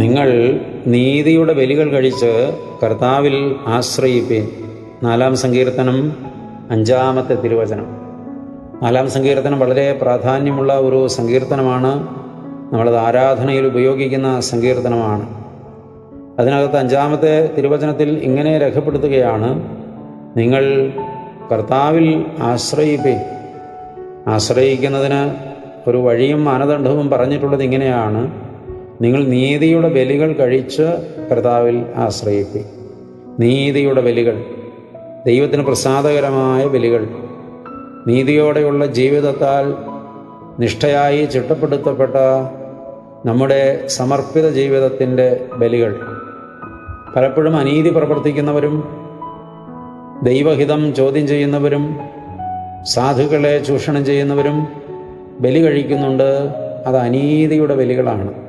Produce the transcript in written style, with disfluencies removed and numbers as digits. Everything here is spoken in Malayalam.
നിങ്ങൾ നീതിയുടെ ബലികൾ കഴിച്ച് കർത്താവിൽ ആശ്രയിപ്പീൻ. 4-ാം സങ്കീർത്തനം 5-ാമത്തെ തിരുവചനം. 4-ാം സങ്കീർത്തനം വളരെ പ്രാധാന്യമുള്ള ഒരു സങ്കീർത്തനമാണ്. നമ്മളത് ആരാധനയിൽ ഉപയോഗിക്കുന്ന സങ്കീർത്തനമാണ്. അതിനകത്ത് 5-ാമത്തെ തിരുവചനത്തിൽ ഇങ്ങനെ രേഖപ്പെടുത്തുകയാണ്: നിങ്ങൾ കർത്താവിൽ ആശ്രയിപ്പീൻ. ആശ്രയിക്കുന്നതിന് ഒരു വഴിയും മാനദണ്ഡവും പറഞ്ഞിട്ടുള്ളത് ഇങ്ങനെയാണ്: നിങ്ങൾ നീതിയുടെ ബലികൾ കഴിച്ച് കർത്താവിൽ ആശ്രയിപ്പീൻ. നീതിയുടെ ബലികൾ, ദൈവത്തിന് പ്രസാദകരമായ ബലികൾ, നീതിയോടെയുള്ള ജീവിതത്താൽ നിഷ്ഠയായി ചിട്ടപ്പെടുത്തപ്പെട്ട നമ്മുടെ സമർപ്പിത ജീവിതത്തിൻ്റെ ബലികൾ. പലപ്പോഴും അനീതി പ്രവർത്തിക്കുന്നവരും ദൈവഹിതം ചോദ്യം ചെയ്യുന്നവരും സാധുക്കളെ ചൂഷണം ചെയ്യുന്നവരും ബലി കഴിക്കുന്നുണ്ട്. അത് അനീതിയുടെ ബലികളാണ്.